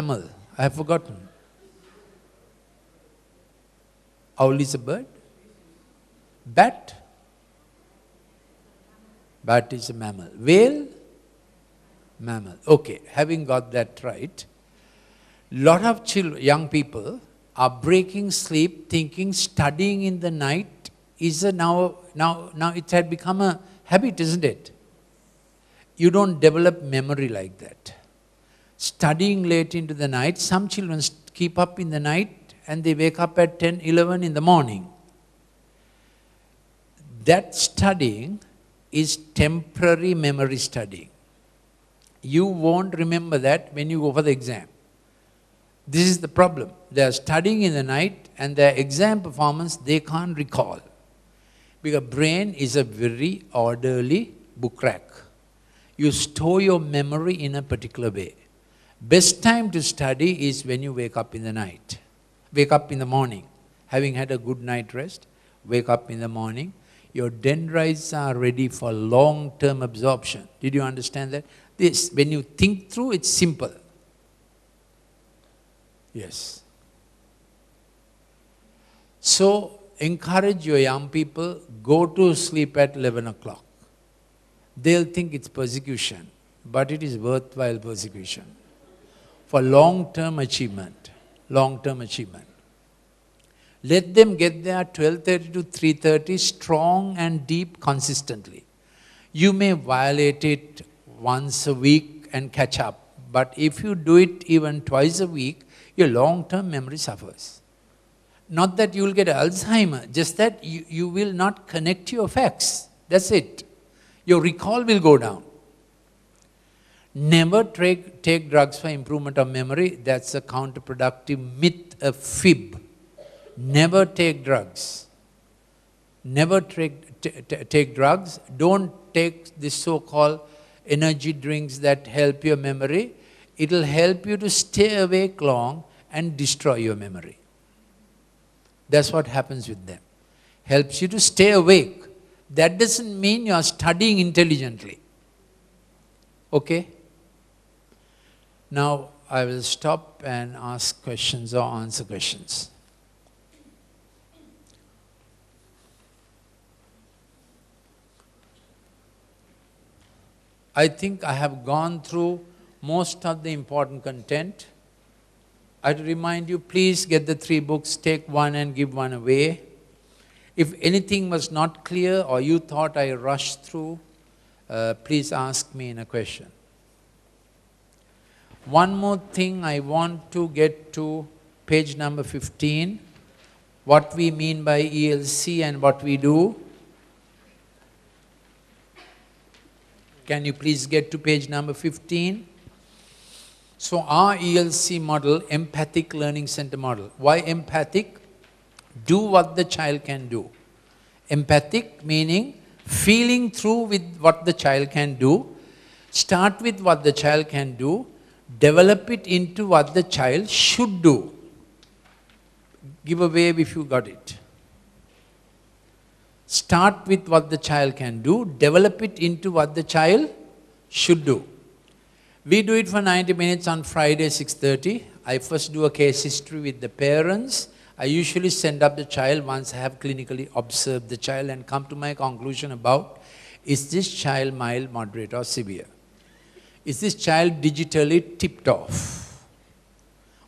mammal? I have forgotten. Owl is a bird? Bat? Bat is a mammal. Whale? Mammal. Okay, having got that right, lot of young people are breaking sleep thinking studying in the night is a now it had become a habit, isn't it? You don't develop memory like that. Studying late into the night, some children keep up in the night and they wake up at 10, 11 in the morning. That studying is temporary memory studying. You won't remember that when you go for the exam. This is the problem. They are studying in the night and their exam performance they can't recall. Because brain is a very orderly book rack. You store your memory in a particular way. Best time to study is when you wake up in the night. Wake up in the morning. Having had a good night rest, wake up in the morning. Your dendrites are ready for long-term absorption. Did you understand that? This, when you think through, it's simple. Yes. So, encourage your young people, go to sleep at 11 o'clock. They'll think it's persecution, but it is worthwhile persecution for long-term achievement. Long-term achievement. Let them get there 12:30 to 3:30, strong and deep consistently. You may violate it once a week and catch up, but if you do it even twice a week, your long-term memory suffers. Not that you will get Alzheimer, just that you will not connect your facts. That's it. Your recall will go down. Never take drugs for improvement of memory. That's a counterproductive myth, a fib. Never take drugs. Never take drugs. Don't take this so-called energy drinks that help your memory. It will help you to stay awake long and destroy your memory. That's what happens with them. Helps you to stay awake. That doesn't mean you are studying intelligently. Okay? Now, I will stop and ask questions or answer questions. I think I have gone through most of the important content. I'd remind you, please get the 3 books, take one and give one away. If anything was not clear or you thought I rushed through, please ask me in a question. One more thing, I want to get to page number 15, what we mean by ELC and what we do. Can you please get to page number 15? So our ELC model, empathic learning center model. Why empathic? Do what the child can do. Empathic meaning feeling through with what the child can do. Start with what the child can do. Develop it into what the child should do. Give a wave if you got it. Start with what the child can do, develop it into what the child should do. We do it for 90 minutes on Friday, 6:30. I first do a case history with the parents. I usually send up the child once I have clinically observed the child and come to my conclusion about, is this child mild, moderate or severe? Is this child digitally tipped off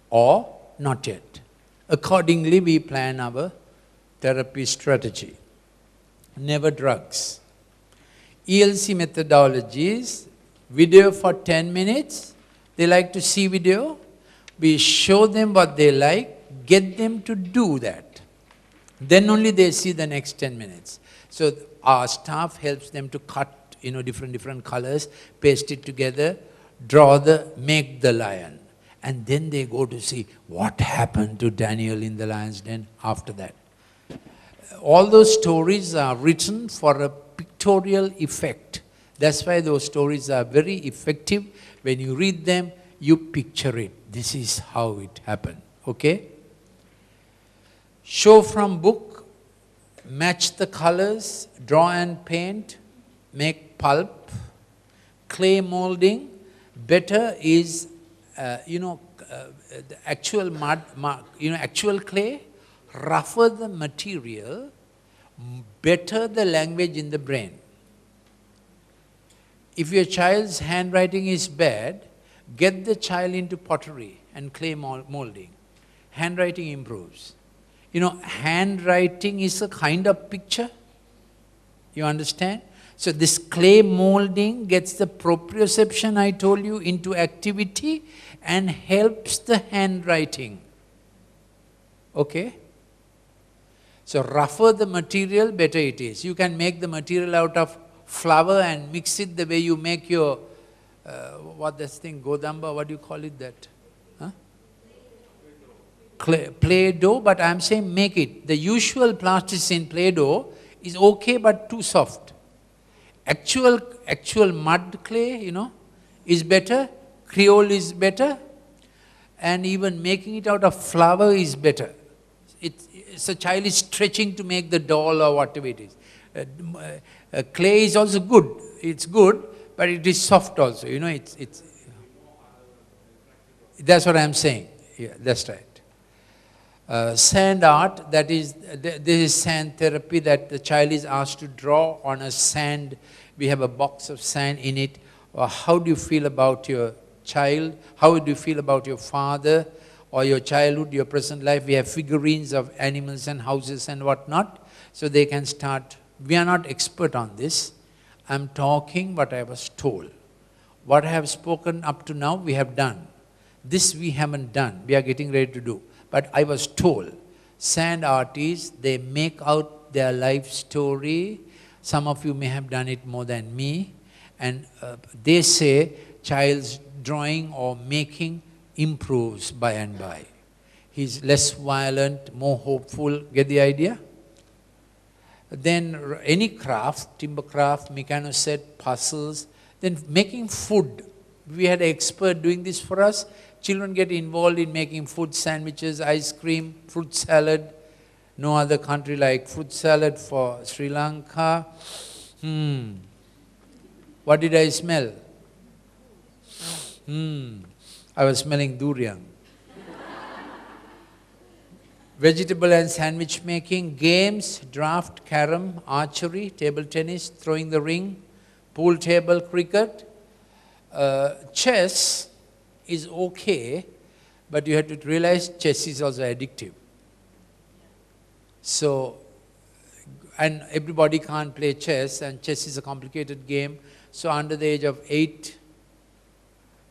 or not yet? Accordingly, we plan our therapy strategy. Never drugs. ELC methodologies, video for 10 minutes. They like to see video. We show them what they like, get them to do that. Then only they see the next 10 minutes. So our staff helps them to cut, different colors, paste it together, make the lion. And then they go to see what happened to Daniel in the lion's den after that. All those stories are written for a pictorial effect. That's why those stories are very effective. When you read them, you picture it. This is how it happened. Okay? Show from book, match the colors, draw and paint, make pulp, clay molding. Better is the actual actual clay, rougher the material, better the language in the brain. If your child's handwriting is bad, get the child into pottery and clay molding. Handwriting improves. Handwriting is a kind of picture. You understand? So this clay molding gets the proprioception I told you into activity and helps the handwriting. Okay? So rougher the material, better it is. You can make the material out of flour and mix it the way you make your, what this thing, godamba, what do you call it that? Huh? Play-doh, but I'm saying make it. The usual plasticine Play-doh is okay but too soft. Actual mud clay, is better, Creole is better, and even making it out of flour is better. It's a child is stretching to make the doll or whatever it is. Clay is also good. It's good, but it is soft also. That's what I'm saying. Yeah, that's right. Sand art, this is sand therapy, that the child is asked to draw on a sand. We have a box of sand in it. How do you feel about your child? How do you feel about your father or your childhood, your present life? We have figurines of animals and houses and whatnot, so they can start. We are not expert on this. I'm talking what I was told. What I have spoken up to now, we have done. This we haven't done. We are getting ready to do. But I was told, sand artists, they make out their life story. Some of you may have done it more than me. And they say child's drawing or making improves by and by. He's less violent, more hopeful. Get the idea? Then any craft, timber craft, mechano set, puzzles, then making food. We had an expert doing this for us. Children get involved in making food, sandwiches, ice cream, fruit salad. No other country like fruit salad for Sri Lanka. What did I smell? I was smelling durian. Vegetable and sandwich making, games, draft, carom, archery, table tennis, throwing the ring, pool table, cricket. Chess is okay, but you have to realize chess is also addictive. So, and everybody can't play chess, and chess is a complicated game. So under the age of 8,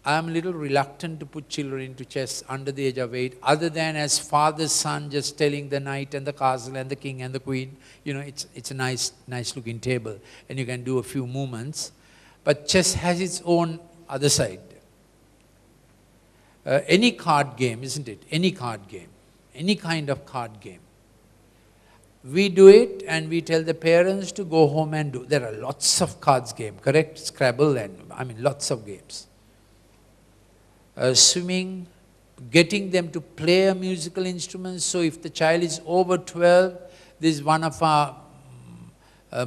I am a little reluctant to put children into chess under the age of 8, other than as father, son, just telling the knight and the castle and the king and the queen. It's a nice looking table, and you can do a few movements. But chess has its own other side. Any card game, isn't it? Any card game, any kind of card game. We do it and we tell the parents to go home and do. There are lots of cards game, correct? Scrabble and, lots of games. Swimming, getting them to play a musical instrument. So if the child is over 12, this is one of our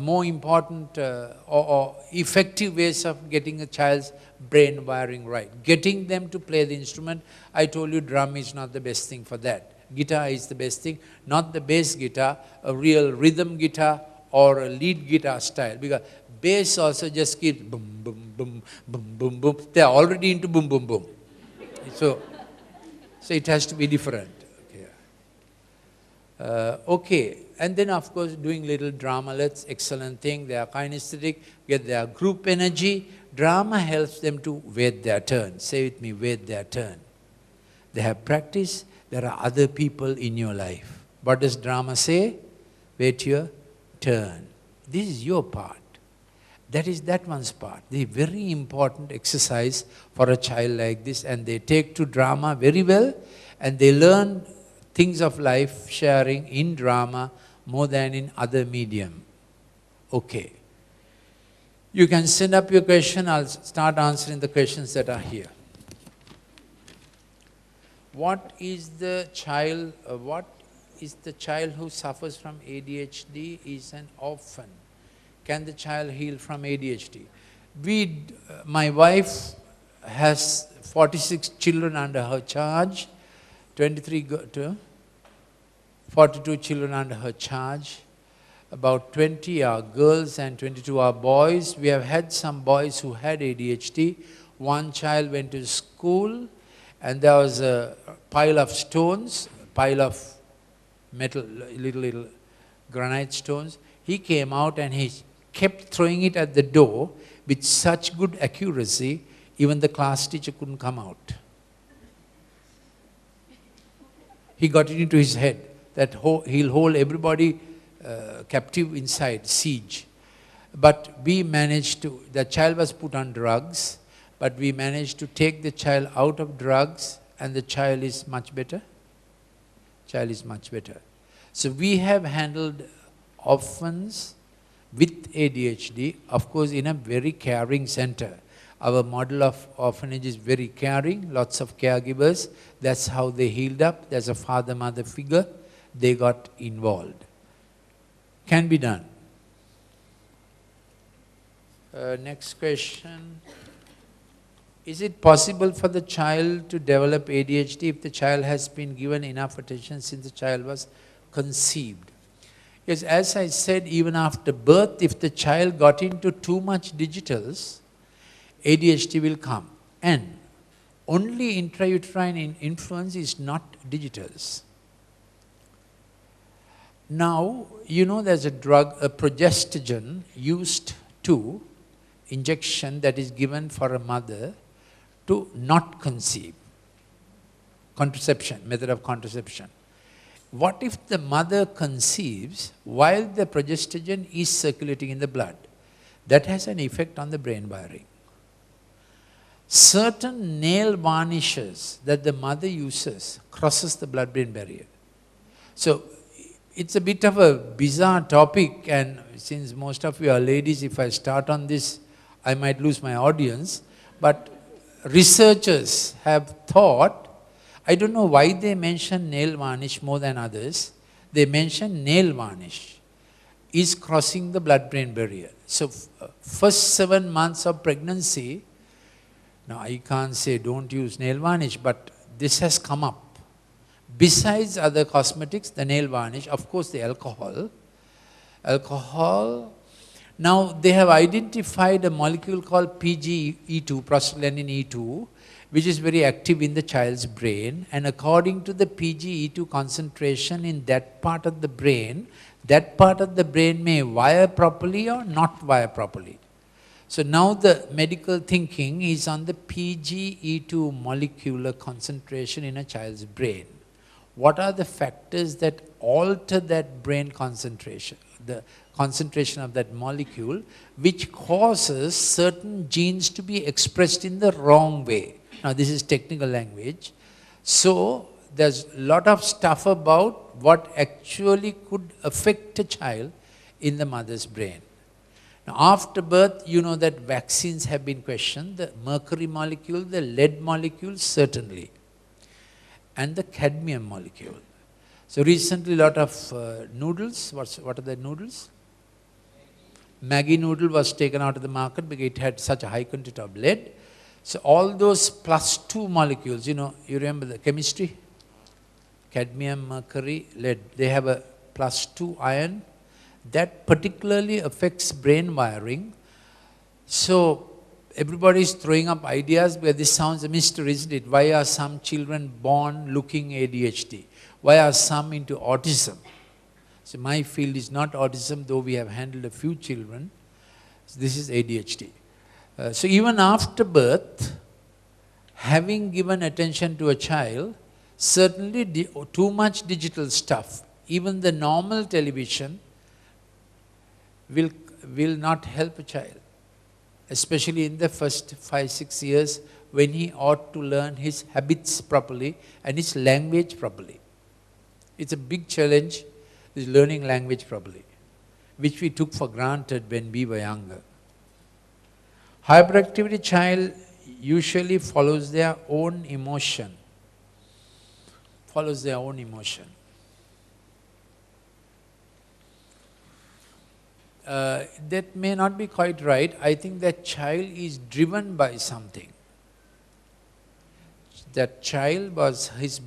more important or effective ways of getting a child's brain wiring right. Getting them to play the instrument. I told you drum is not the best thing for that. Guitar is the best thing, not the bass guitar, a real rhythm guitar or a lead guitar style. Because bass also just keeps boom, boom, boom, boom, boom, boom. They are already into boom, boom, boom. So it has to be different. Okay. And then of course doing little dramalets, excellent thing. They are kinesthetic, get their group energy. Drama helps them to wait their turn. Say with me, wait their turn. They have practice. There are other people in your life. What does drama say? Wait your turn. This is your part. That is that one's part. The very important exercise for a child like this, and they take to drama very well, and they learn things of life sharing in drama more than in other medium. Okay. You can send up your question. I'll start answering the questions that are here. What is the child who suffers from ADHD is an orphan? Can the child heal from ADHD? My wife has 46 children under her charge, 42 children under her charge. About 20 are girls and 22 are boys. We have had some boys who had ADHD. One child went to school and there was a pile of stones, a pile of metal, little granite stones. He came out and he kept throwing it at the door with such good accuracy, even the class teacher couldn't come out. He got it into his head that he'll hold everybody captive inside, siege. But we managed to, the child was put on drugs, but we managed to take the child out of drugs and the child is much better. Child is much better. So we have handled orphans with ADHD, of course in a very caring center. Our model of orphanage is very caring, lots of caregivers. That's how they healed up. There's a father-mother figure. They got involved. Can be done. Next question. Is it possible for the child to develop ADHD if the child has been given enough attention since the child was conceived? Yes, as I said, even after birth, if the child got into too much digitals, ADHD will come. And only intrauterine influence is not digitals. Now, you know there's a drug, a progestogen used to injection that is given for a mother to not conceive. Contraception, method of contraception. What if the mother conceives while the progestogen is circulating in the blood? That has an effect on the brain wiring. Certain nail varnishes that the mother uses crosses the blood-brain barrier. So, it's a bit of a bizarre topic, and since most of you are ladies, if I start on this, I might lose my audience. But researchers have thought, I don't know why they mention nail varnish more than others. They mention nail varnish is crossing the blood-brain barrier. So, first 7 months of pregnancy, now I can't say don't use nail varnish, but this has come up. Besides other cosmetics, the nail varnish, of course the alcohol. Now they have identified a molecule called PGE2, prostaglandin E2, which is very active in the child's brain, and according to the PGE2 concentration in that part of the brain may wire properly or not wire properly. So now the medical thinking is on the PGE2 molecular concentration in a child's brain. What are the factors that alter that brain concentration, the concentration of that molecule, which causes certain genes to be expressed in the wrong way? Now this is technical language. So there's a lot of stuff about what actually could affect a child in the mother's brain. Now after birth, you know that vaccines have been questioned, the mercury molecule, the lead molecule, certainly, and the cadmium molecule. So recently a lot of noodles, what are the noodles? Maggi noodle was taken out of the market because it had such a high content of lead. So all those +2 molecules, you know, you remember the chemistry? Cadmium, mercury, lead, they have a +2 ion. That particularly affects brain wiring. So everybody is throwing up ideas where this sounds a mystery, isn't it? Why are some children born looking ADHD? Why are some into autism? So my field is not autism, though we have handled a few children. So this is ADHD. So even after birth, having given attention to a child, certainly too much digital stuff, even the normal television, will not help a child, especially in the first 5-6 years when he ought to learn his habits properly and his language properly. It's a big challenge, is learning language properly, which we took for granted when we were younger. Hyperactivity child usually follows their own emotion. That may not be quite right. I think that child is driven by something. that child was his